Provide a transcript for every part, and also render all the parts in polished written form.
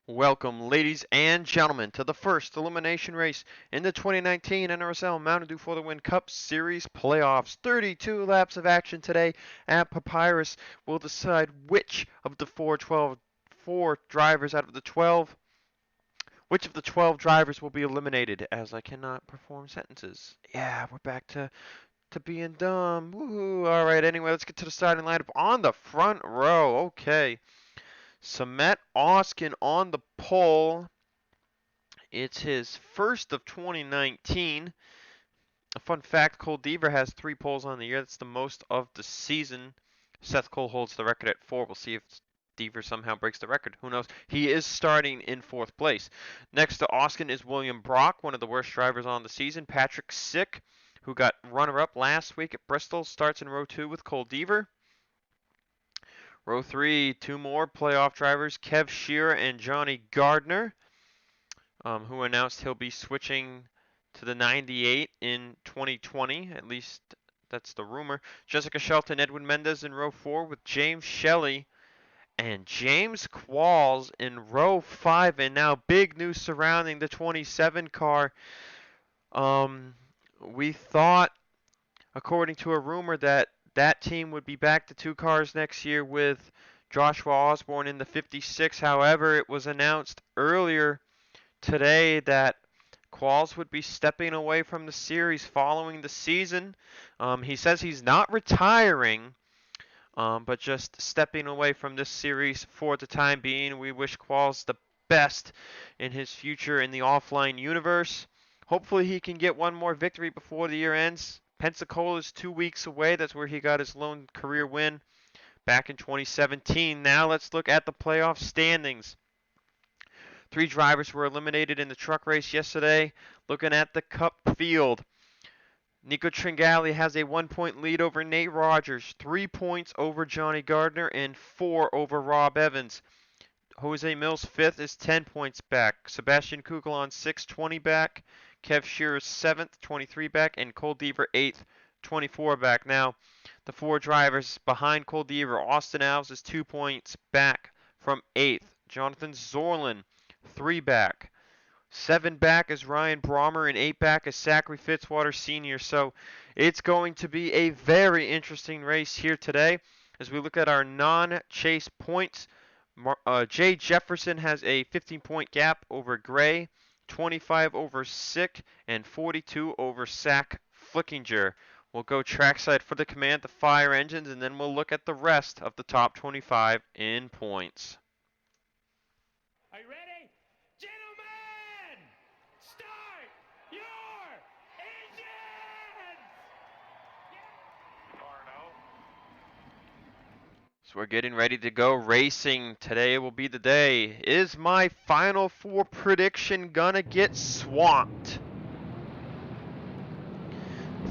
Welcome, ladies and gentlemen, to the first elimination race in the 2019 NRSL Mountain Dew for the Win Cup Series playoffs. 32 laps of action today at Papyrus will decide which of the four drivers out of the 12, which of the 12 drivers will be eliminated, as I cannot perform sentences. Yeah, we're back to being dumb. Woohoo. All right, anyway, let's get to the starting lineup on the front row. Okay. Samet Oskin on the pole. It's his first of 2019. A fun fact, Cole Deaver has 3 poles on the year. That's the most of the season. Seth Cole holds the record at 4. We'll see if Deaver somehow breaks the record. Who knows? He is starting in 4th place. Next to Oskin is William Brock, one of the worst drivers on the season. Patrick Sick, who got runner-up last week at Bristol, starts in row 2 with Cole Deaver. Row 3, 2 more playoff drivers, Kev Shearer and Johnny Gardner, who announced he'll be switching to the 98 in 2020. At least that's the rumor. Jessica Shelton, Edwin Mendez in row 4 with James Shelley and James Qualls in row 5. And now big news surrounding the 27 car. We thought, according to a rumor, that team would be back to 2 cars next year with Joshua Osborne in the 56. However, it was announced earlier today that Qualls would be stepping away from the series following the season. He says he's not retiring, but just stepping away from this series for the time being. We wish Qualls the best in his future in the offline universe. Hopefully he can get one more victory before the year ends. Pensacola is 2 weeks away. That's where he got his lone career win back in 2017. Now let's look at the playoff standings. 3 drivers were eliminated in the truck race yesterday. Looking at the Cup field, Nico Tringali has a 1-point lead over Nate Rogers, 3 points over Johnny Gardner, and 4 over Rob Evans. Jose Mills 5th is 10 points back. Sebastian Kugel on 6th, 20 back. Kev Shearer 7th, 23 back, and Cole Deaver 8th, 24 back. Now, the 4 drivers behind Cole Deaver, Austin Alves is 2 points back from 8th. Jonathan Zoerlein 3 back. 7 back is Ryan Brommer, and 8 back is Zachary Fitzwater Sr. So it's going to be a very interesting race here today as we look at our non-chase points. Jay Jefferson has a 15-point gap over Gray, 25 over Sick, and 42 over Zach Flickinger. We'll go trackside for the command, the fire engines, and then we'll look at the rest of the top 25 in points. Are you ready? Gentlemen, start your engines! So we're getting ready to go racing. Today will be the day. Is my Final Four prediction gonna get swamped?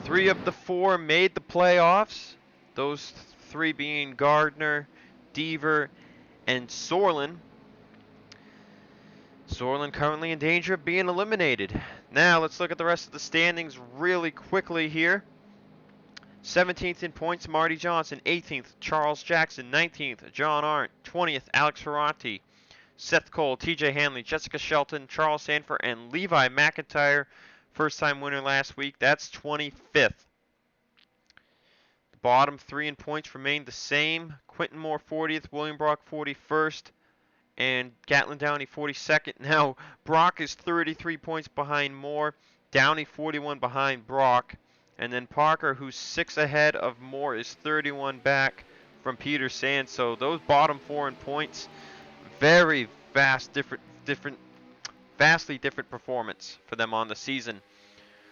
3 of the 4 made the playoffs. Those 3 being Gardner, Deaver, and Zoerlein. Zoerlein currently in danger of being eliminated. Now let's look at the rest of the standings really quickly here. 17th in points, Marty Johnson. 18th, Charles Jackson. 19th, John Arndt. 20th, Alex Ferranti. Seth Cole, TJ Hanley, Jessica Shelton, Charles Sanford, and Levi McIntire. First time winner last week. That's 25th. The bottom 3 in points remain the same. Quentin Moore 40th, William Brock 41st, and Gatlin Downey 42nd. Now, Brock is 33 points behind Moore. Downey 41 behind Brock. And then Parker, who's 6 ahead of Moore, is 31 back from Peter Sands. So those bottom 4 in points, very vastly different performance for them on the season.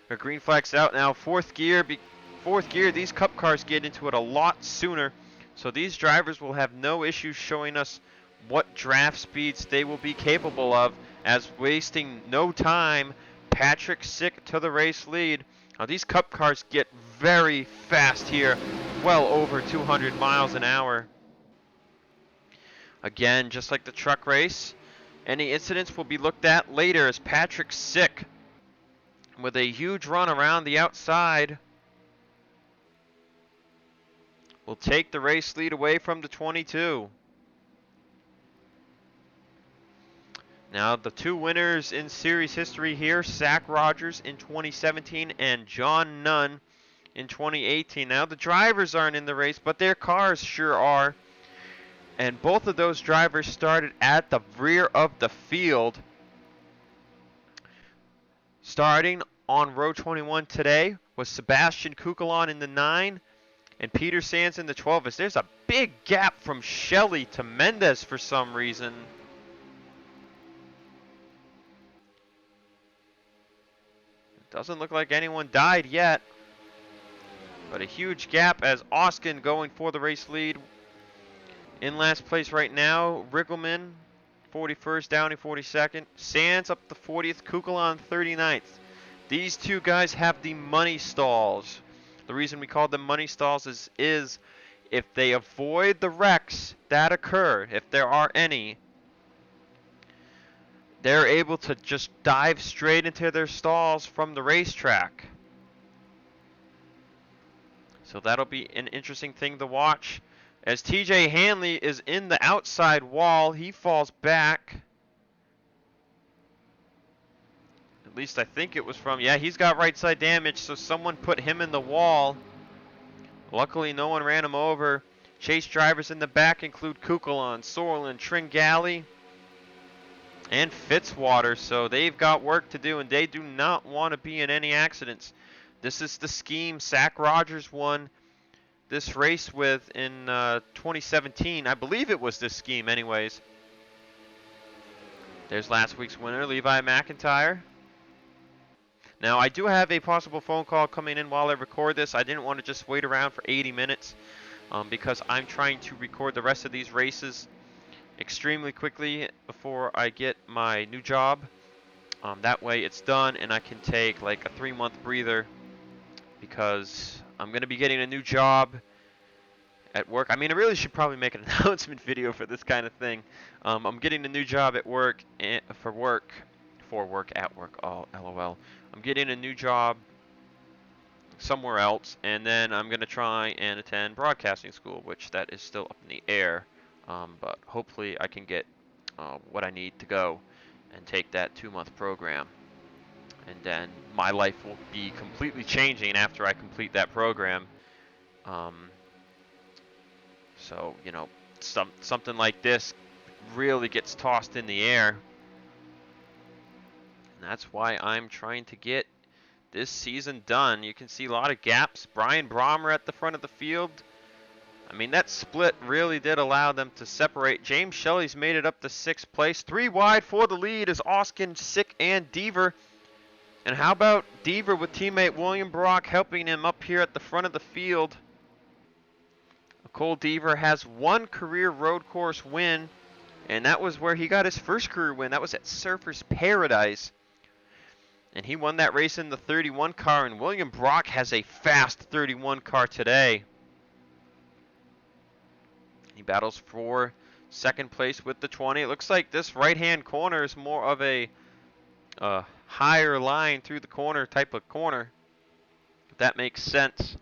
The green flag's out now. Fourth gear, these Cup cars get into it a lot sooner. So these drivers will have no issues showing us what draft speeds they will be capable of, as wasting no time, Patrick Sick to the race lead. Now these Cup cars get very fast here, well over 200 miles an hour. Again, just like the truck race, any incidents will be looked at later, as Patrick Sick, with a huge run around the outside, will take the race lead away from the 22. Now the two winners in series history here, Zach Rogers in 2017 and John Nunn in 2018. Now the drivers aren't in the race, but their cars sure are. And both of those drivers started at the rear of the field. Starting on row 21 today was Sebastian Kukulon in the 9 and Peter Sands in the 12. As there's a big gap from Shelley to Mendez for some reason. It doesn't look like anyone died yet. But a huge gap as Oskin going for the race lead. In last place right now, Riggleman 41st, Downey 42nd. Sands up to 40th, Kukulon 39th. These two guys have the money stalls. The reason we call them money stalls is if they avoid the wrecks that occur, if there are any, they're able to just dive straight into their stalls from the racetrack. So that'll be an interesting thing to watch. As TJ Hanley is in the outside wall, he falls back. At least I think it was from, yeah, he's got right side damage, so someone put him in the wall. Luckily, no one ran him over. Chase drivers in the back include Kukulon, Zoerlein, Tringali, and Fitzwater, so they've got work to do, and they do not want to be in any accidents. This is the scheme Zach Rogers won this race with in 2017. I believe it was this scheme anyways. There's last week's winner, Levi McIntire. Now, I do have a possible phone call coming in while I record this. I didn't want to just wait around for 80 minutes because I'm trying to record the rest of these races extremely quickly before I get my new job. That way it's done and I can take like a 3-month breather because I'm going to be getting a new job at work. I mean, I really should probably make an announcement video for this kind of thing. I'm getting a new job at work, for work at work, oh, LOL. I'm getting a new job somewhere else, and then I'm going to try and attend broadcasting school, which that is still up in the air. But hopefully I can get what I need to go and take that 2-month program. And then my life will be completely changing after I complete that program. So, you know, something like this really gets tossed in the air. And that's why I'm trying to get this season done. You can see a lot of gaps. Brian Brommer at the front of the field. I mean, that split really did allow them to separate. James Shelley's made it up to 6th place. 3 wide for the lead is Oskin, Sick, and Deaver. And how about Deaver with teammate William Brock helping him up here at the front of the field? Cole Deaver has 1 career road course win, and that was where he got his first career win. That was at Surfers Paradise. And he won that race in the 31 car, and William Brock has a fast 31 car today. He battles for 2nd place with the 20. It looks like this right-hand corner is more of a higher line through the corner type of corner, if that makes sense.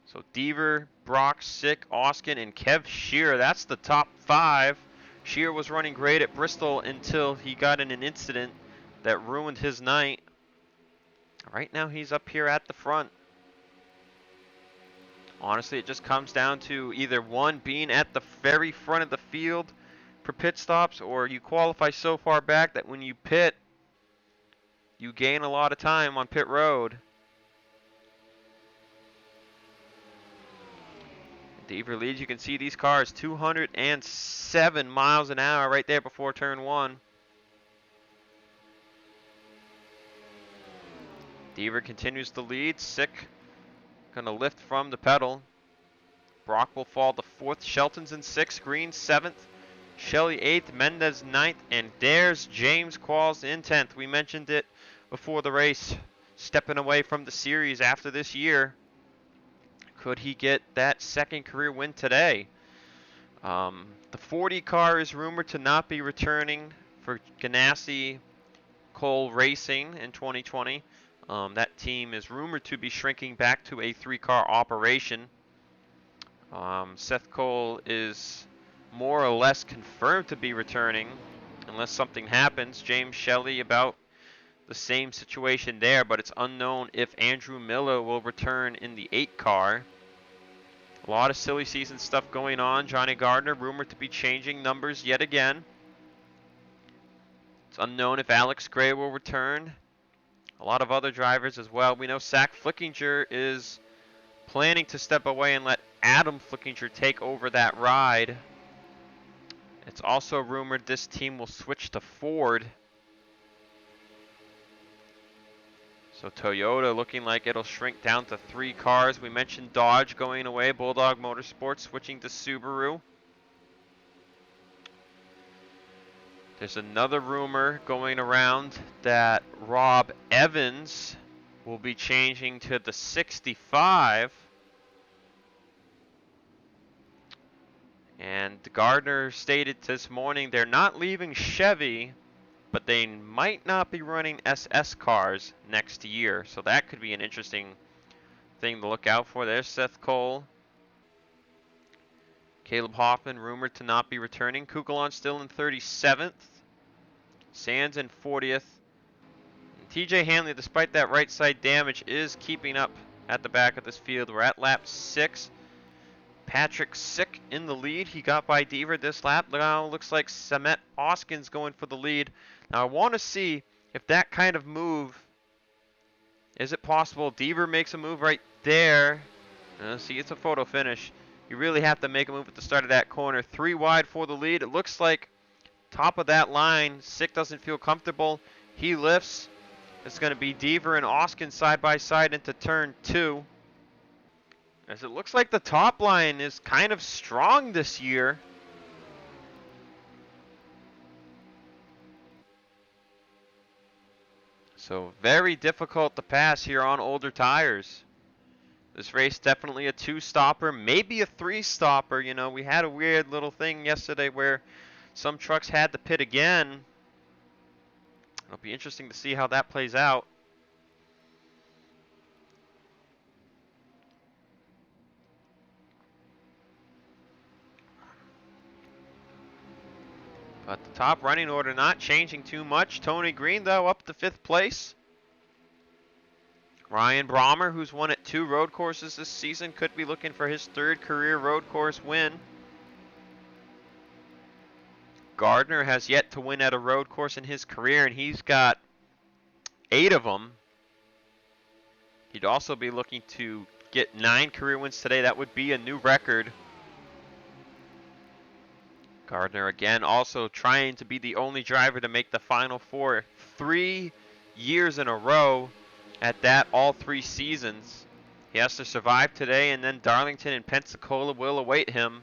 So Deaver, Brock, Sick, Oskin, and Kev Shear. That's the top 5. Shear was running great at Bristol until he got in an incident that ruined his night. Right now he's up here at the front. Honestly, it just comes down to either one being at the very front of the field for pit stops, or you qualify so far back that when you pit, you gain a lot of time on pit road. Deaver leads. You can see these cars 207 miles an hour right there before turn 1. Deaver continues to lead. Sick gonna lift from the pedal. Brock will fall to 4th. Shelton's in 6th. Green 7th. Shelley 8th. Mendez 9th. And there's James Qualls in 10th. We mentioned it before the race. Stepping away from the series after this year. Could he get that 2nd career win today? The 40 car is rumored to not be returning for Ganassi Cole Racing in 2020. That team is rumored to be shrinking back to a 3-car operation. Seth Cole is more or less confirmed to be returning. unless something happens. James Shelley about the same situation there, but it's unknown if Andrew Miller will return in the 8 car. A lot of silly season stuff going on. Johnny Gardner rumored to be changing numbers yet again. It's unknown if Alex Gray will return. A lot of other drivers as well. We know Zach Flickinger is planning to step away and let Adam Flickinger take over that ride. It's also rumored this team will switch to Ford. So Toyota looking like it'll shrink down to 3 cars. We mentioned Dodge going away, Bulldog Motorsports switching to Subaru. There's another rumor going around that Rob Evans will be changing to the 65. And Gardner stated this morning they're not leaving Chevy, but they might not be running SS cars next year. So that could be an interesting thing to look out for. There's Seth Cole. Caleb Hoffman rumored to not be returning. Kukulon still in 37th. Sands in 40th. And TJ Hanley, despite that right side damage, is keeping up at the back of this field. We're at lap 6. Patrick Sick in the lead. He got by Deaver this lap. Now looks like Samet Oskin's going for the lead. Now I want to see if that kind of move, is it possible? Deaver makes a move right there. See, it's a photo finish. You really have to make a move at the start of that corner. 3 wide for the lead. It looks like top of that line. Sick doesn't feel comfortable. He lifts. It's going to be Deaver and Oskin side by side into turn 2. As it looks like the top line is kind of strong this year. So very difficult to pass here on older tires. This race definitely a 2-stopper, maybe a 3-stopper. You know, we had a weird little thing yesterday where some trucks had to pit again. It'll be interesting to see how that plays out. But the top running order not changing too much. Tony Green, though, up to 5th place. Ryan Brommer, who's won at 2 road courses this season, could be looking for his 3rd career road course win. Gardner has yet to win at a road course in his career, and he's got 8 of them. He'd also be looking to get 9 career wins today. That would be a new record. Gardner again also trying to be the only driver to make the Final Four 3 years in a row. At that, all 3 seasons. He has to survive today, and then Darlington and Pensacola will await him.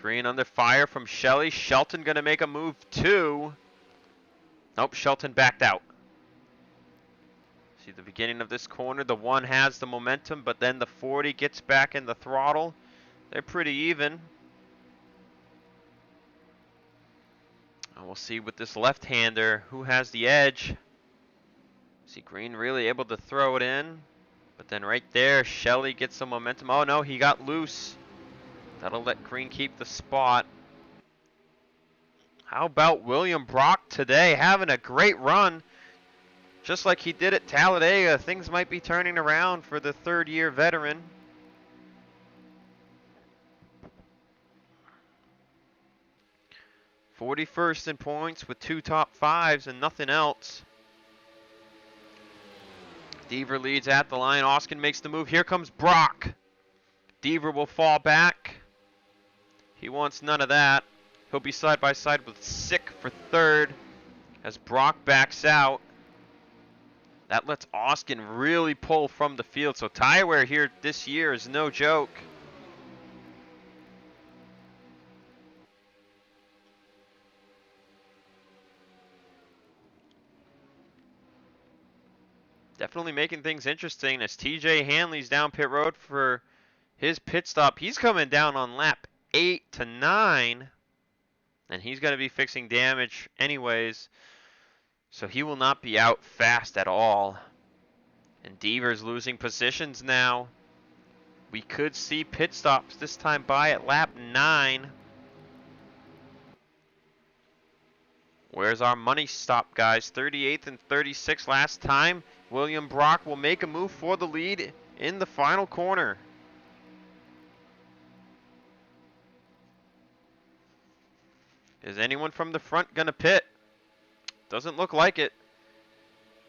Green under fire from Shelley. Shelton going to make a move too. Nope, Shelton backed out. See the beginning of this corner. The 1 has the momentum, but then the 40 gets back in the throttle. They're pretty even. And we'll see with this left-hander who has the edge. See Green really able to throw it in. But then right there, Shelley gets some momentum. Oh no, he got loose. That'll let Green keep the spot. How about William Brock today? Having a great run. Just like he did at Talladega. Things might be turning around for the 3rd-year veteran. '41st in points with 2 top 5s and nothing else. Deaver leads at the line. Oskin makes the move. Here comes Brock. Deaver will fall back. He wants none of that. He'll be side by side with Sick for 3rd as Brock backs out. That lets Oskin really pull from the field. So tire wear here this year is no joke. Definitely making things interesting as TJ Hanley's down pit road for his pit stop. He's coming down on lap 8 to 9. And he's going to be fixing damage anyways. So he will not be out fast at all. And Deaver's losing positions now. We could see pit stops this time by at lap 9. Where's our money stop, guys? 38th and 36 last time. William Brock will make a move for the lead in the final corner. Is anyone from the front gonna pit? Doesn't look like it.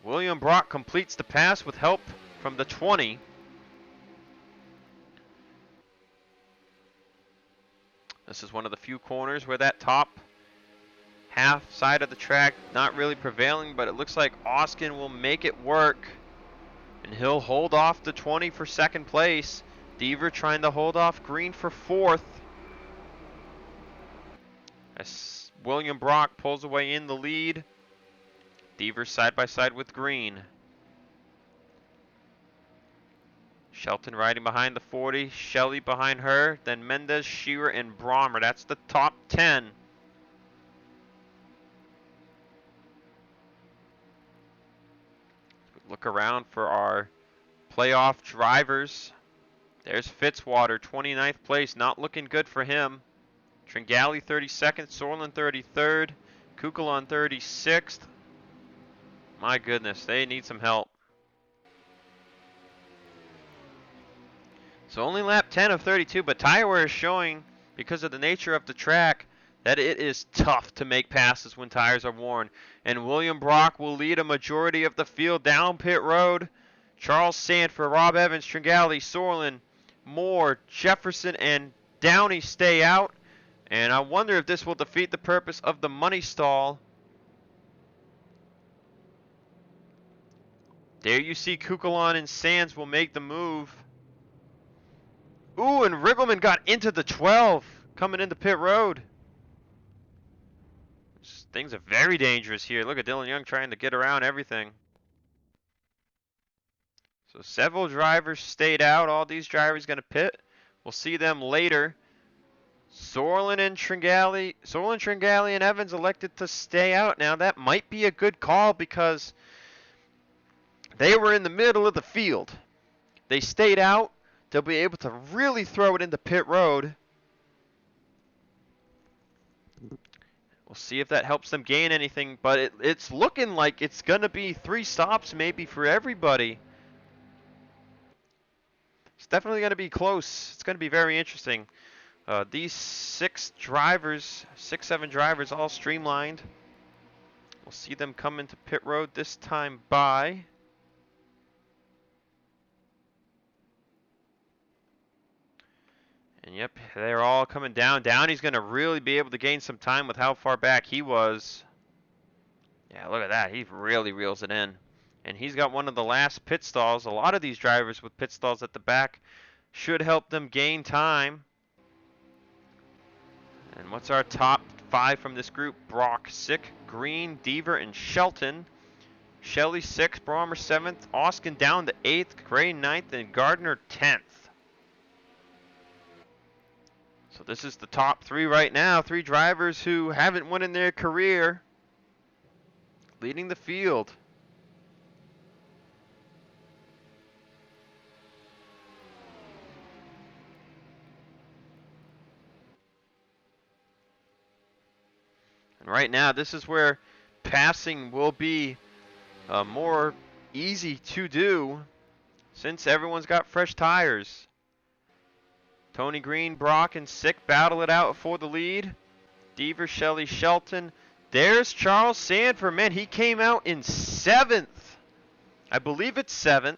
William Brock completes the pass with help from the 20. This is one of the few corners where that top half side of the track not really prevailing, but it looks like Austin will make it work. And he'll hold off the 20 for second place. Deaver trying to hold off Green for fourth. As William Brock pulls away in the lead. Deaver side by side with Green. Shelton riding behind the 40. Shelley behind her. Then Mendez, Shearer, and Brommer. That's the top 10. Look around for our playoff drivers. There's Fitzwater, 29th place. Not looking good for him. Tringali 32nd. Zoerlein 33rd. Kukulon 36th. My goodness, they need some help. So only lap 10 of 32, but tire wear is showing, because of the nature of the track, that it is tough to make passes when tires are worn. And William Brock will lead a majority of the field down pit road. Charles Sanford, Rob Evans, Tringali, Zoerlein, Moore, Jefferson, and Downey stay out. And I wonder if this will defeat the purpose of the money stall. There you see Kukulon and Sands will make the move. Ooh, and Riggleman got into the 12 coming into pit road. Things are very dangerous here. Look at Dylan Young trying to get around everything. So several drivers stayed out. All these drivers going to pit. We'll see them later. Zoerlein, Tringali, and Evans elected to stay out. Now that might be a good call because they were in the middle of the field. They stayed out. They'll be able to really throw it into pit road. We'll see if that helps them gain anything, but it's looking like it's going to be 3 stops maybe for everybody. It's definitely going to be close. It's going to be very interesting. These 7 drivers all streamlined. We'll see them come into pit road this time by. And yep, they're all coming down. Downey's going to really be able to gain some time with how far back he was. Yeah, look at that. He really reels it in. And he's got one of the last pit stalls. A lot of these drivers with pit stalls at the back should help them gain time. And what's our top 5 from this group? Brock, Sick, Green, Deaver, and Shelton. Shelley 6th, Brommer 7th, Austin down to 8th, Gray 9th, and Gardner 10th. So this is the top 3 right now. 3 drivers who haven't won in their career leading the field. And right now, this is where passing will be more easy to do since everyone's got fresh tires. Tony Green, Brock, and Sick battle it out for the lead. Deaver, Shelley, Shelton. There's Charles Sanford. Man, he came out in 7th. I believe it's 7th.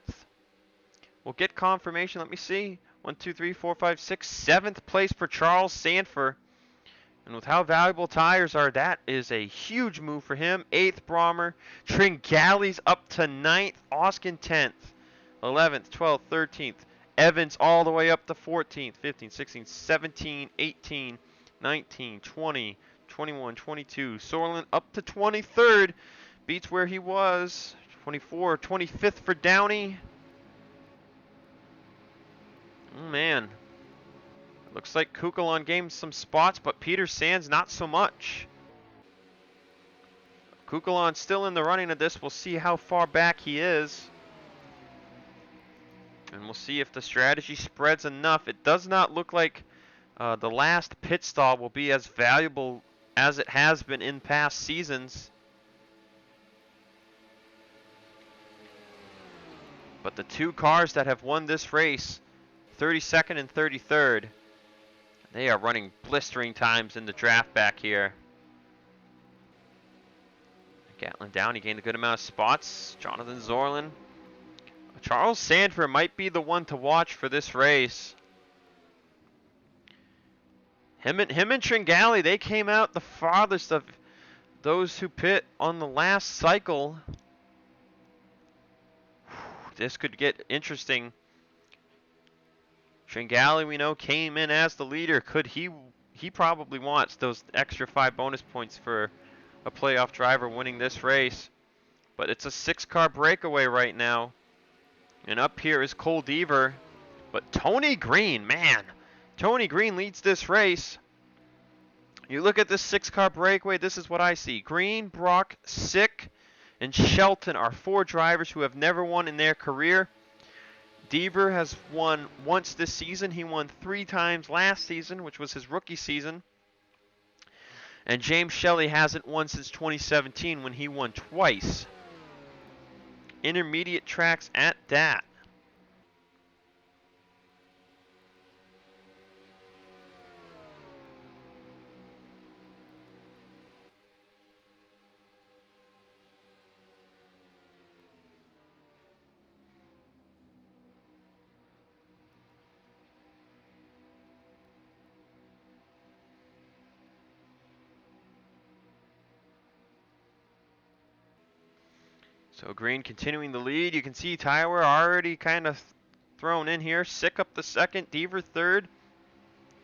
We'll get confirmation. Let me see. 1, 2, 3, 4, 5, 6. 7th place for Charles Sanford. And with how valuable tires are, that is a huge move for him. 8th, Brommer. Tringali's up to 9th. Austin 10th. 11th, 12th, 13th. Evans all the way up to 14th, 15th, 16th, 17th, 18th, 19th, 20th, 21st, 22nd. Zoerlein up to 23rd. Beats where he was. 24th, 25th for Downey. Oh, man. Looks like Kukulon gained some spots, but Peter Sands not so much. Kukulon still in the running of this. We'll see how far back he is. And we'll see if the strategy spreads enough. It does not look like the last pit stall will be as valuable as it has been in past seasons. But the two cars that have won this race, 32nd and 33rd, they are running blistering times in the draft back here. Gatlin down, he gained a good amount of spots. Jonathan Zoerlein. Charles Sanford might be the one to watch for this race. Him and Tringali, they came out the farthest of those who pit on the last cycle. This could get interesting. Tringali, we know, came in as the leader. Could he probably wants those extra 5 bonus points for a playoff driver winning this race. But it's a 6-car breakaway right now. And up here is Cole Deaver. But Tony Green, man. Tony Green leads this race. You look at this 6-car breakaway, this is what I see. Green, Brock, Sick, and Shelton are 4 drivers who have never won in their career. Deaver has won once this season. He won 3 times last season, which was his rookie season. And James Shelley hasn't won since 2017 when he won twice. Intermediate tracks at that. So Green continuing the lead. You can see Tyler already kind of thrown in here. Sick up the second, Deaver third.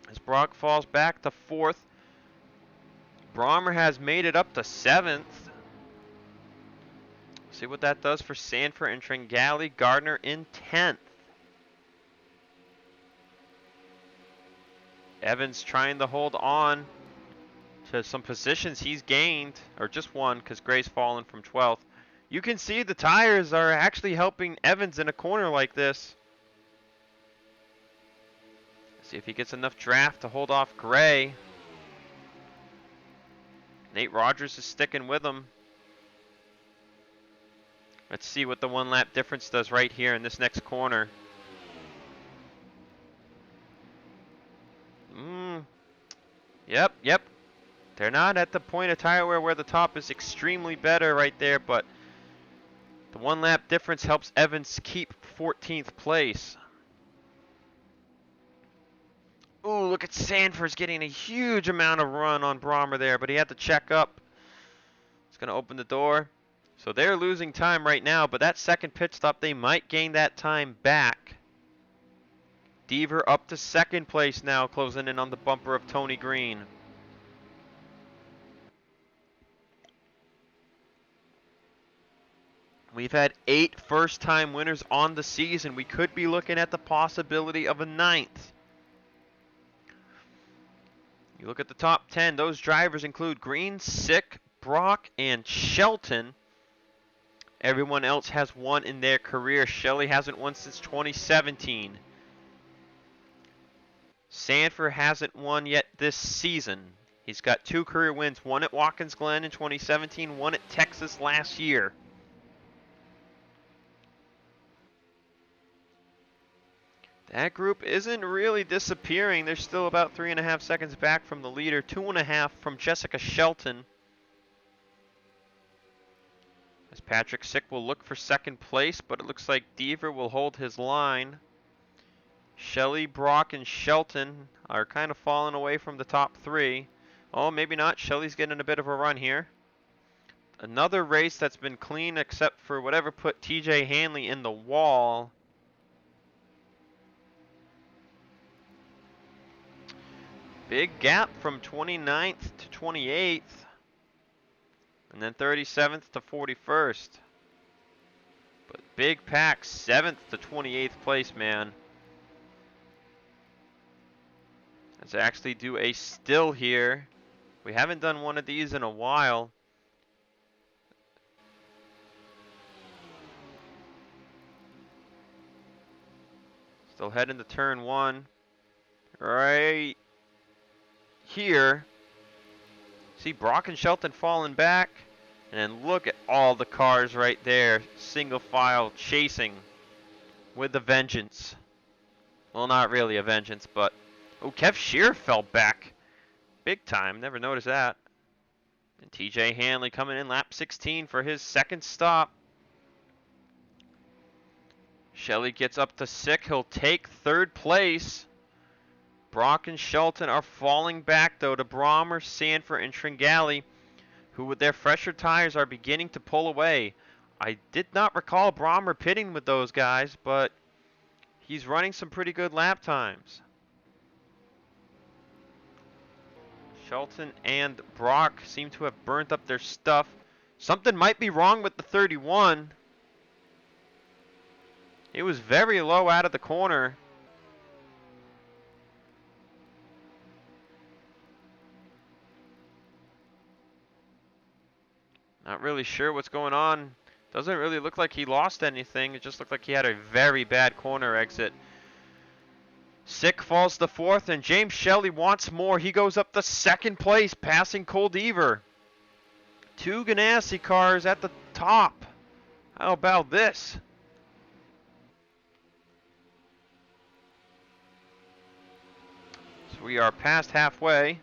As Brock falls back to 4th. Brommer has made it up to 7th. See what that does for Sanford and Tringali. Gardner in 10th. Evans trying to hold on to some positions he's gained, or just one because Gray's fallen from 12th. You can see the tires are actually helping Evans in a corner like this. See if he gets enough draft to hold off Gray. Nate Rogers is sticking with him. Let's see what the 1 lap difference does right here in this next corner. Yep. They're not at the point of tire wear where the top is extremely better right there, but the 1 lap difference helps Evans keep 14th place. Ooh, look at Sanford's getting a huge amount of run on Brommer there, but he had to check up. It's going to open the door. So they're losing time right now, but that second pit stop, they might gain that time back. Deaver up to 2nd place now, closing in on the bumper of Tony Green. We've had 8 first-time winners on the season. We could be looking at the possibility of a 9th. You look at the top 10, those drivers include Green, Sick, Brock, and Shelton. Everyone else has won in their career. Shelley hasn't won since 2017. Sanford hasn't won yet this season. He's got 2 career wins, one at Watkins Glen in 2017, one at Texas last year. That group isn't really disappearing. They're still about 3.5 seconds back from the leader, 2.5 from Jessica Shelton. As Patrick Sick will look for 2nd place, but it looks like Deaver will hold his line. Shelley, Brock, and Shelton are kind of falling away from the top 3. Oh, maybe not. Shelley's getting a bit of a run here. Another race that's been clean except for whatever put TJ Hanley in the wall. Big gap from 29th to 28th. And then 37th to 41st. But big pack, 7th to 28th place, man. Let's actually do a still here. We haven't done one of these in a while. Still heading to turn 1. Right here. See Brock and Shelton falling back. And then look at all the cars right there. Single file chasing with a vengeance. Well, not really a vengeance, but... Oh, Kev Shear fell back. Big time. Never noticed that. And TJ Hanley coming in lap 16 for his second stop. Shelley gets up to 6th. He'll take 3rd place. Brock and Shelton are falling back, though, to Brommer, Sanford, and Tringali, who with their fresher tires are beginning to pull away. I did not recall Brommer pitting with those guys, but he's running some pretty good lap times. Shelton and Brock seem to have burnt up their stuff. Something might be wrong with the 31. It was very low out of the corner. Not really sure what's going on. Doesn't really look like he lost anything. It just looked like he had a very bad corner exit. Sick falls to 4th, and James Shelley wants more. He goes up to 2nd place, passing Cole Deaver. 2 Ganassi cars at the top. How about this? So we are past halfway.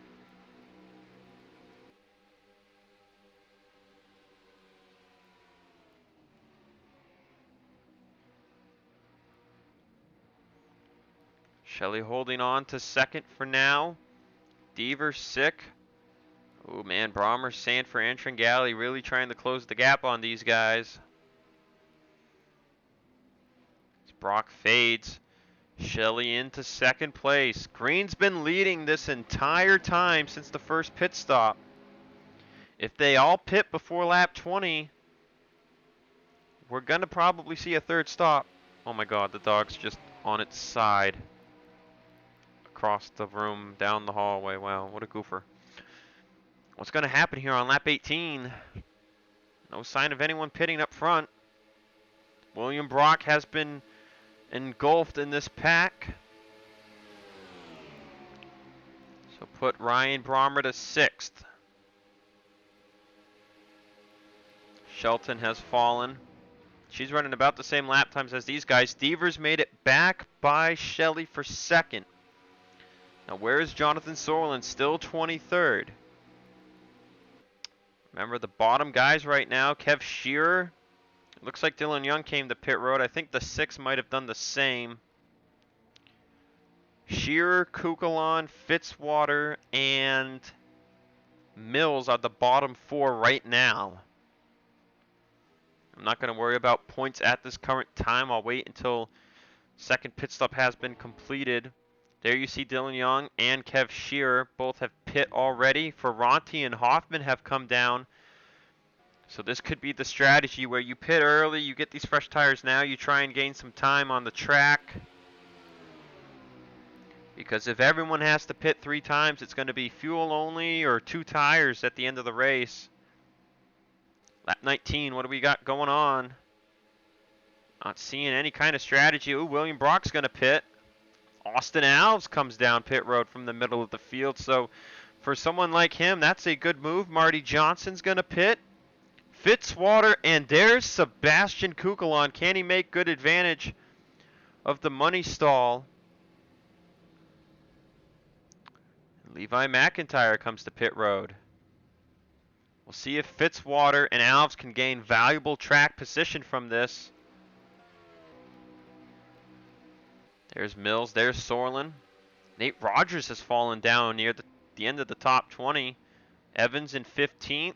Shelley holding on to 2nd for now. Deaver sick. Oh man, Brommer, Sanford, and Tringali really trying to close the gap on these guys. As Brock fades. Shelley into 2nd place. Green's been leading this entire time since the first pit stop. If they all pit before lap 20, we're going to probably see a 3rd stop. Oh my god, the dog's just on its side. Across the room, down the hallway. Wow, what a goofer. What's going to happen here on lap 18? No sign of anyone pitting up front. William Brock has been engulfed in this pack. So put Ryan Brommer to 6th. Shelton has fallen. She's running about the same lap times as these guys. Deaver's made it back by Shelley for 2nd. Now where is Jonathan Zoerlein? Still 23rd. Remember the bottom guys right now. Kev Shearer. It looks like Dylan Young came to pit road. I think the 6 might have done the same. Shearer, Kukulon, Fitzwater, and Mills are the bottom 4 right now. I'm not going to worry about points at this current time. I'll wait until 2nd pit stop has been completed. There you see Dylan Young and Kev Shearer both have pit already. Ferranti and Hoffman have come down. So this could be the strategy where you pit early, you get these fresh tires now, you try and gain some time on the track. Because if everyone has to pit 3 times, it's going to be fuel only or 2 tires at the end of the race. Lap 19, what do we got going on? Not seeing any kind of strategy. Ooh, William Brock's going to pit. Austin Alves comes down pit road from the middle of the field. So for someone like him, that's a good move. Marty Johnson's going to pit. Fitzwater, and there's Sebastian Kukulon. Can he make good advantage of the money stall? Levi McIntire comes to pit road. We'll see if Fitzwater and Alves can gain valuable track position from this. There's Mills, there's Zoerlein. Nate Rogers has fallen down near the end of the top 20. Evans in 15th.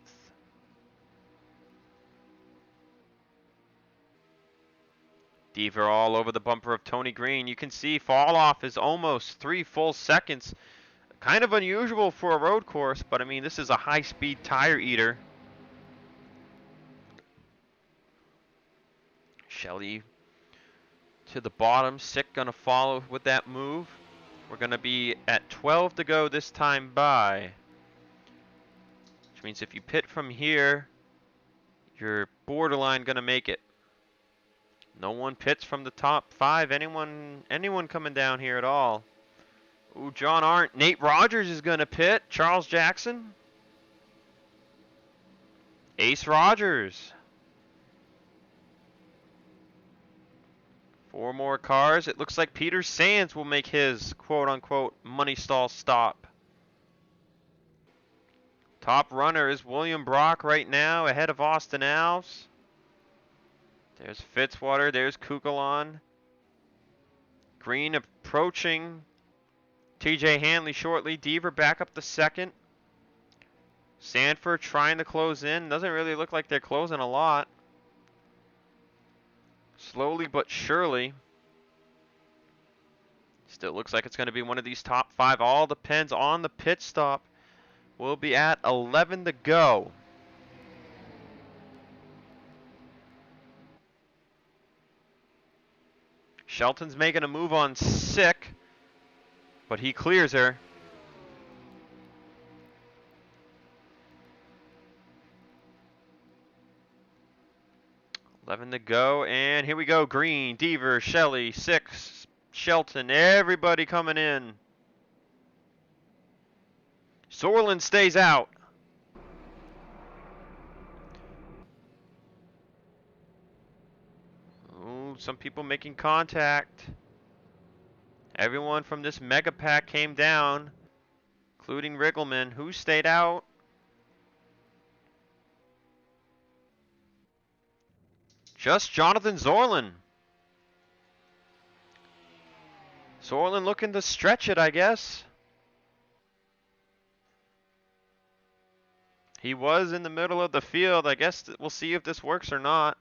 Deaver all over the bumper of Tony Green. You can see fall off is almost 3 full seconds. Kind of unusual for a road course, but I mean, this is a high-speed tire eater. Shelley to the bottom. Sick gonna follow with that move. We're gonna be at 12 to go this time by. Which means if you pit from here, you're borderline gonna make it. No one pits from the top 5. Anyone coming down here at all? Ooh, John Arndt. Nate Rogers is going to pit. Charles Jackson. Ace Rogers. 4 more cars. It looks like Peter Sands will make his quote-unquote money stall stop. Top runner is William Brock right now, ahead of Austin Alves. There's Fitzwater. There's Kukulon. Green approaching. TJ Hanley shortly. Deaver back up to second. Sanford trying to close in. Doesn't really look like they're closing a lot. Slowly but surely. Still looks like it's going to be one of these top 5. All depends on the pit stop. We'll be at 11 to go. Shelton's making a move on Sick, but he clears her. $11 to go, and here we go. Green, Deaver, Shelley, Six, Shelton, everybody coming in. Zoerlein stays out. Ooh, some people making contact. Everyone from this mega pack came down, including Riggleman. Who stayed out? Just Jonathan Zoerlein. Zoerlein looking to stretch it, I guess. He was in the middle of the field. I guess we'll see if this works or not.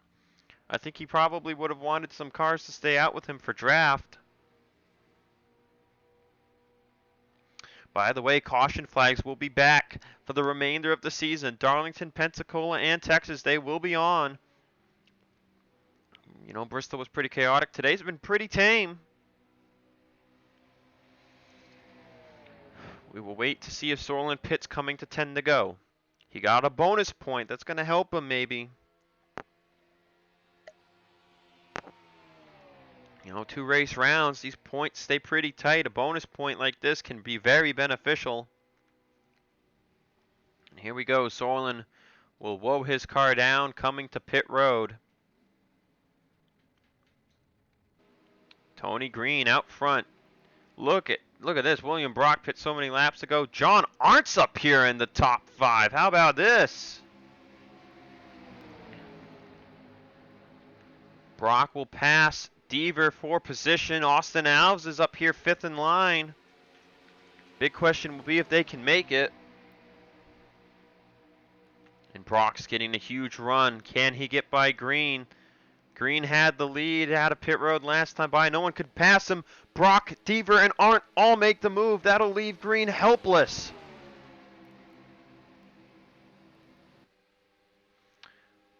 I think he probably would have wanted some cars to stay out with him for draft. By the way, caution flags will be back for the remainder of the season. Darlington, Pensacola, and Texas, they will be on. You know, Bristol was pretty chaotic. Today's been pretty tame. We will wait to see if Zoerlein pits coming to 10 to go. He got a bonus point. That's going to help him maybe. You know, 2 race rounds, these points stay pretty tight. A bonus point like this can be very beneficial. And here we go. Zoerlein will woe his car down, coming to pit road. Tony Green out front. Look at this. William Brock pit so many laps ago. John Arndt's up here in the top 5. How about this? Brock will pass Deaver for position. Austin Alves is up here 5th in line. Big question will be if they can make it. And Brock's getting a huge run. Can he get by Green? Green had the lead out of pit road last time by. No one could pass him. Brock, Deaver, and Arndt all make the move. That'll leave Green helpless.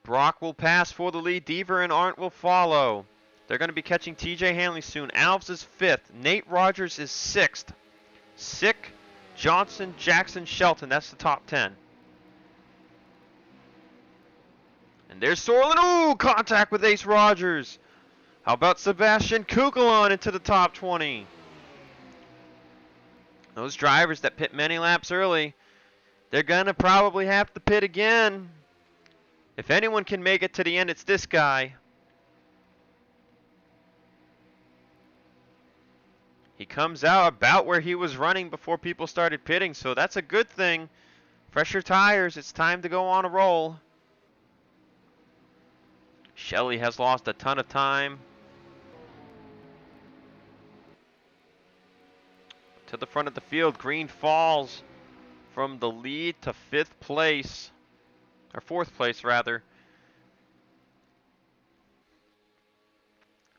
Brock will pass for the lead. Deaver and Arndt will follow. They're going to be catching TJ Hanley soon. Alves is 5th. Nate Rogers is 6th. Sick, Johnson, Jackson, Shelton. That's the top 10. And there's Zoerlein. Ooh, contact with Ace Rogers. How about Sebastian Kukulon into the top 20? Those drivers that pit many laps early, they're going to probably have to pit again. If anyone can make it to the end, it's this guy. He comes out about where he was running before people started pitting, so that's a good thing. Fresher tires, it's time to go on a roll. Shelley has lost a ton of time. To the front of the field, Green falls from the lead to 5th place. Or 4th place, rather.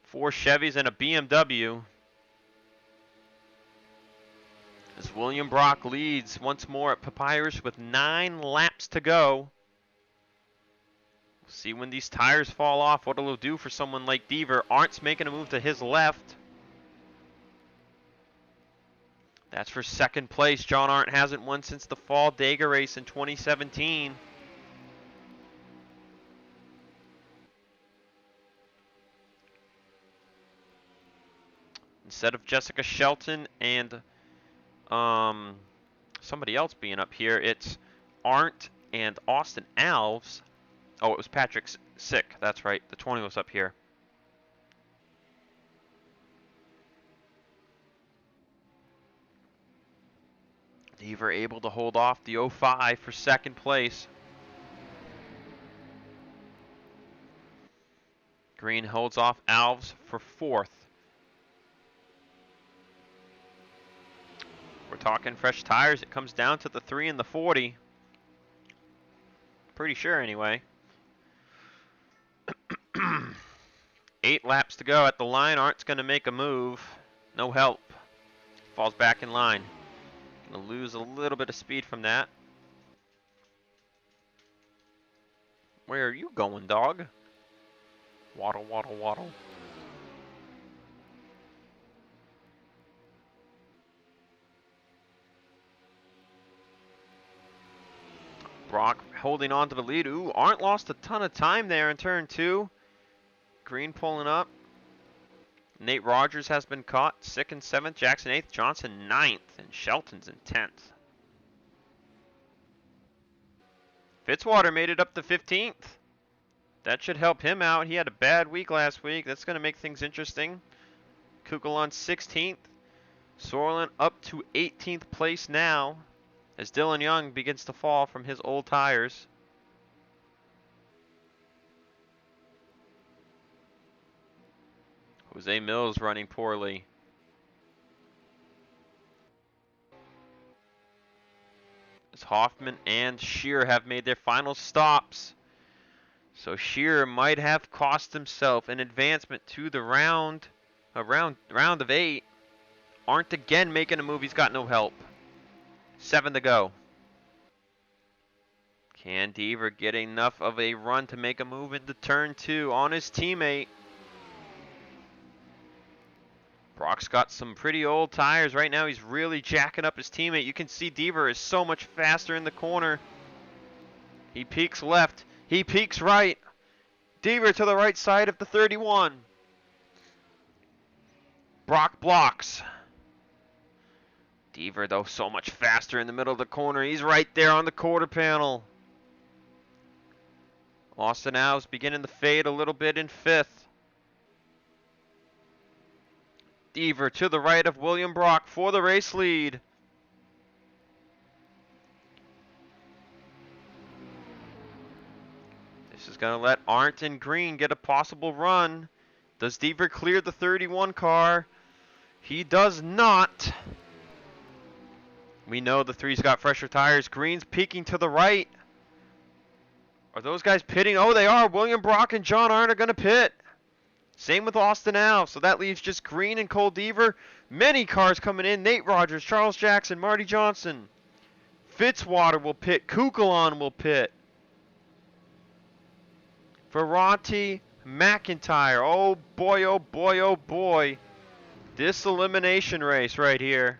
4 Chevys and a BMW. As William Brock leads once more at Papyrus with 9 laps to go. See when these tires fall off, what it'll do for someone like Deaver. Arndt's making a move to his left. That's for 2nd place. John Arndt hasn't won since the Fall Dega race in 2017. Instead of Jessica Shelton and somebody else being up here, it's Arndt and Austin Alves. Oh, it was Patrick Sick. That's right. The 20 was up here. Deaver able to hold off the 05 for second place. Green holds off Alves for fourth. We're talking fresh tires. It comes down to the 3 and the 40. Pretty sure anyway. 8 laps to go at the line. Arndt's going to make a move. No help. Falls back in line. Going to lose a little bit of speed from that. Where are you going, dog? Waddle, waddle, waddle. Brock holding on to the lead. Ooh, Arndt lost a ton of time there in turn 2. Green pulling up. Nate Rogers has been caught. Sick in 7th. Jackson 8th. Johnson 9th. And Shelton's in 10th. Fitzwater made it up to 15th. That should help him out. He had a bad week last week. That's going to make things interesting. Kugelon 16th. Zoerlein up to 18th place now as Dylan Young begins to fall from his old tires. Jose Mills running poorly. As Hoffman and Shearer have made their final stops. So Shearer might have cost himself an advancement to the round of 8. Arndt again making a move. He's got no help. 7 to go. Can Deaver get enough of a run to make a move into turn 2 on his teammate? Brock's got some pretty old tires right now. He's really jacking up his teammate. You can see Deaver is so much faster in the corner. He peeks left. He peeks right. Deaver to the right side of the 31. Brock blocks. Deaver, though, so much faster in the middle of the corner. He's right there on the quarter panel. Austin Alves beginning to fade a little bit in 5th. Deaver to the right of William Brock for the race lead. This is going to let Arndt and Green get a possible run. Does Deaver clear the 31 car? He does not. We know the 3's got fresher tires. Green's peeking to the right. Are those guys pitting? Oh, they are. William Brock and John Arndt are going to pit. Same with Austin Alves. So that leaves just Green and Cole Deaver. Many cars coming in. Nate Rogers, Charles Jackson, Marty Johnson. Fitzwater will pit. Kugelon will pit. Ferranti, McIntire. Oh boy, oh boy, oh boy. This elimination race right here.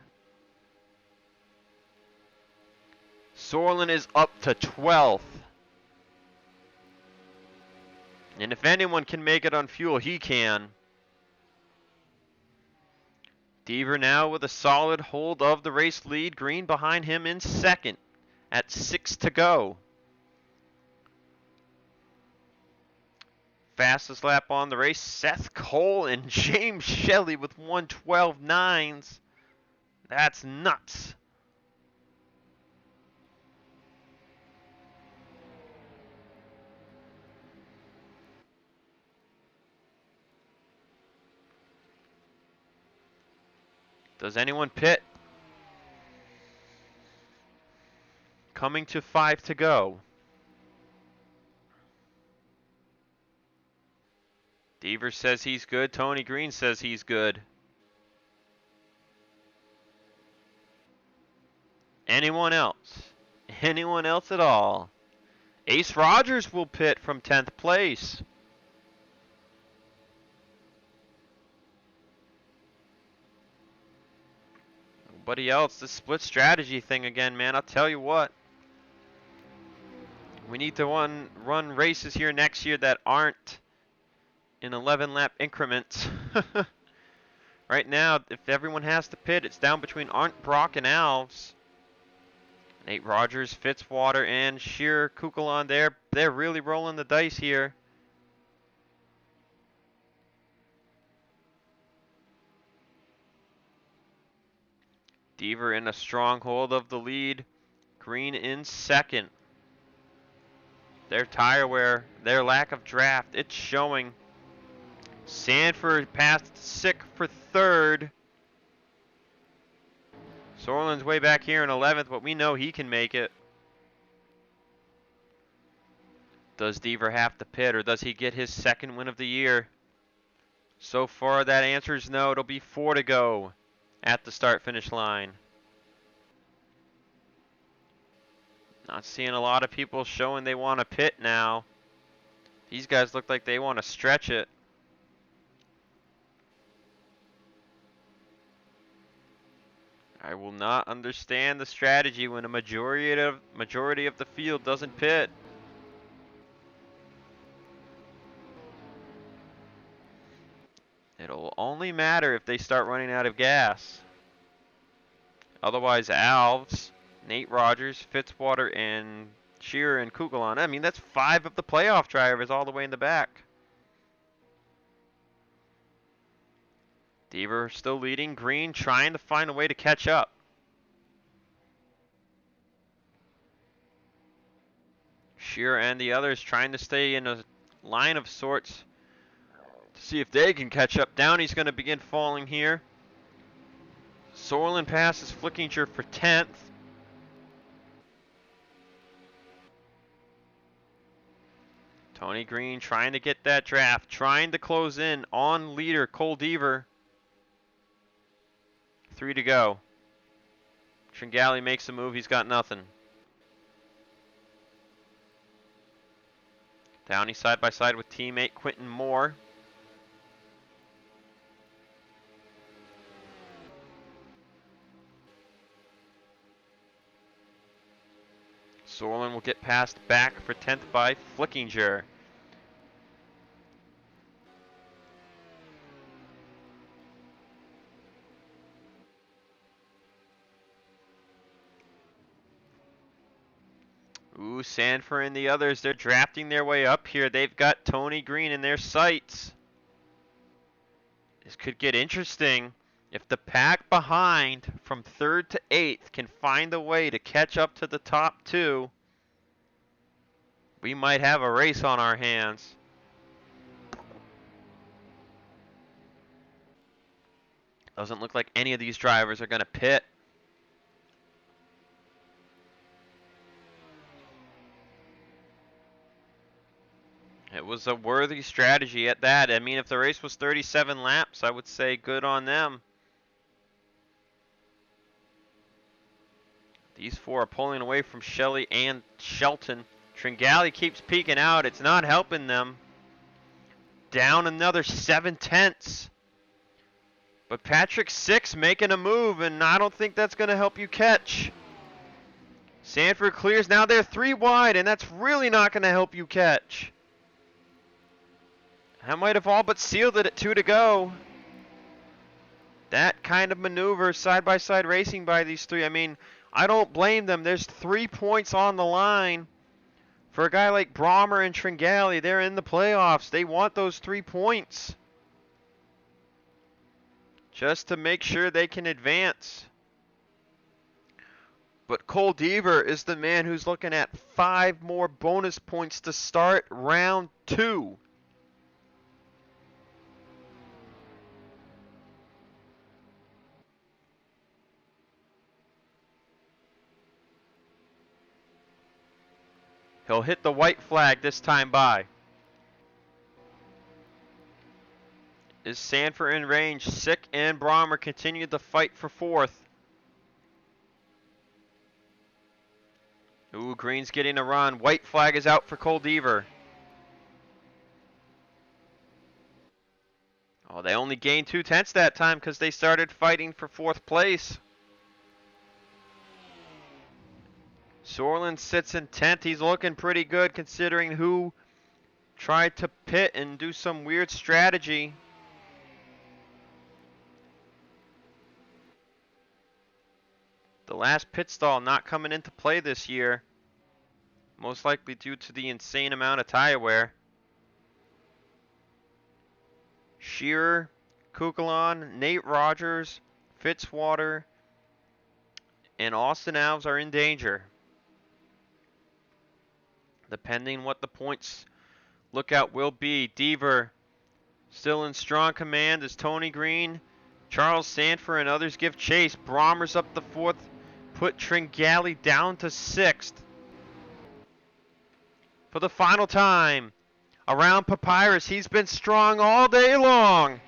Zoerlein is up to 12th. And if anyone can make it on fuel, he can. Deaver now with a solid hold of the race lead. Green behind him in 2nd at 6 to go. Fastest lap on the race, Seth Cole and James Shelley with 1:12.9s. That's nuts. Does anyone pit? Coming to 5 to go. Deaver says he's good. Tony Green says he's good. Anyone else? Anyone else at all? Ace Rogers will pit from 10th place. Nobody else. This split strategy thing again, man. I'll tell you what. We need to run races here next year that aren't in 11 lap increments. Right now, if everyone has to pit, it's down between Arndt, Brock, and Alves. Nate Rogers, Fitzwater, and Shearer, Kukulon, they're really rolling the dice here. Deaver in a strong hold of the lead. Green in second. Their tire wear, their lack of draft, it's showing. Sanford passed Sick for third. Zoerlein's way back here in 11th, but we know he can make it. Does Deaver have to pit, or does he get his second win of the year? So far, that answer is no. It'll be 4 to go at the start-finish line. Not seeing a lot of people showing they want to pit now. These guys look like they want to stretch it. I will not understand the strategy when a majority of the field doesn't pit. It'll only matter if they start running out of gas. Otherwise, Alves, Nate Rogers, Fitzwater, and Shearer and Kukulon. I mean, that's 5 of the playoff drivers all the way in the back. Deaver still leading. Green trying to find a way to catch up. Shearer and the others trying to stay in a line of sorts to see if they can catch up. Downey's going to begin falling here. Zoerlein passes Flickinger for 10th. Tony Green trying to get that draft, trying to close in on leader Cole Deaver. 3 to go. Tringali makes a move, he's got nothing. Downey side by side with teammate Quentin Moore. Zoerlein will get passed back for 10th by Flickinger. Ooh, Sanford and the others, they're drafting their way up here. They've got Tony Green in their sights. This could get interesting. If the pack behind from 3rd to 8th can find a way to catch up to the top 2, we might have a race on our hands. Doesn't look like any of these drivers are going to pit. It was a worthy strategy at that. I mean, if the race was 37 laps, I would say good on them. These 4 are pulling away from Shelley and Shelton. Tringali keeps peeking out. It's not helping them. Down another 7/10. But Patrick 6 making a move, and I don't think that's going to help you catch. Sanford clears. Now they're 3 wide, and that's really not going to help you catch. That might have all but sealed it at 2 to go. That kind of maneuver, side-by-side racing by these 3. I mean, I don't blame them. There's 3 points on the line. For a guy like Brommer and Tringali, they're in the playoffs. They want those 3 points. Just to make sure they can advance. But Cole Deaver is the man who's looking at 5 more bonus points to start round 2. He'll hit the white flag this time by. Is Sanford in range? Sick and Brommer continue to fight for 4th. Ooh, Green's getting a run. White flag is out for Cole Deaver. Oh, they only gained 2/10 that time because they started fighting for 4th place. Zoerlein sits in 10th. He's looking pretty good considering who tried to pit and do some weird strategy. last pit stall not coming into play this year. Most likely due to the insane amount of tire wear. Shearer, Kukulon, Nate Rogers, Fitzwater, and Austin Alves are in danger. Depending what the points lookout will be. Deaver still in strong command as Tony Green, Charles Sanford, and others give chase. Bromers up the 4th, put Tringali down to 6th. For the final time, around Papyrus, he's been strong all day long.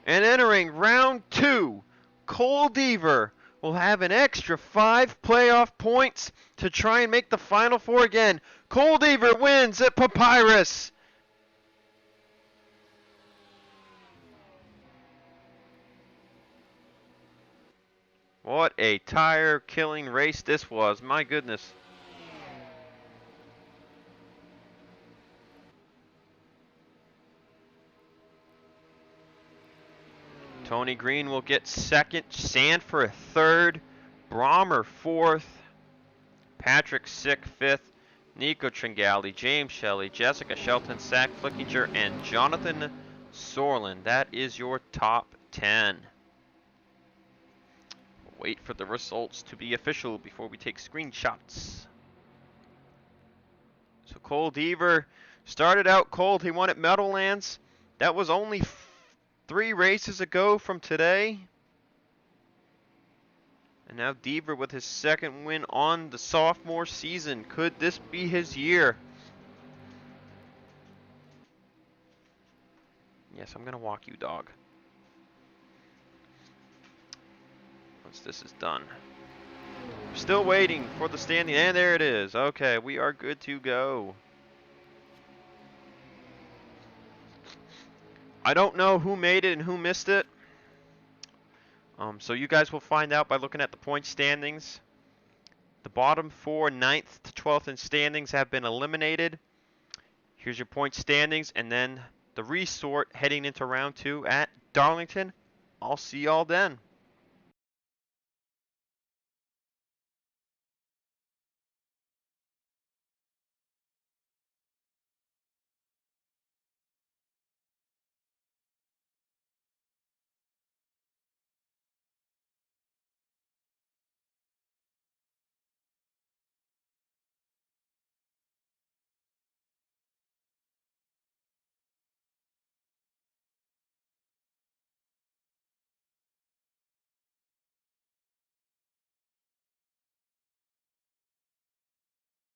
And entering round 2, Cole Deaver will have an extra 5 playoff points to try and make the Final Four again. Cole Deaver wins at Papyrus. What a tire-killing race this was, my goodness. Tony Green will get 2nd, Sanford 3rd, Brommer 4th, Patrick Sick 5th, Nico Tringali, James Shelley, Jessica Shelton, Zach Flickinger, and Jonathan Zoerlein. That is your top 10. Wait for the results to be official before we take screenshots. So Cole Deaver started out cold. He won at Meadowlands. That was only 3 races ago from today. And now Deaver with his 2nd win on the sophomore season. Could this be his year? Yes, I'm going to walk you, dog. Once this is done. Still waiting for the standing. And there it is. Okay, we are good to go. I don't know who made it and who missed it. So you guys will find out by looking at the point standings. The bottom 4, 9th to 12th in standings, have been eliminated. Here's your point standings, and then the resort heading into round 2 at Darlington. I'll see y'all then.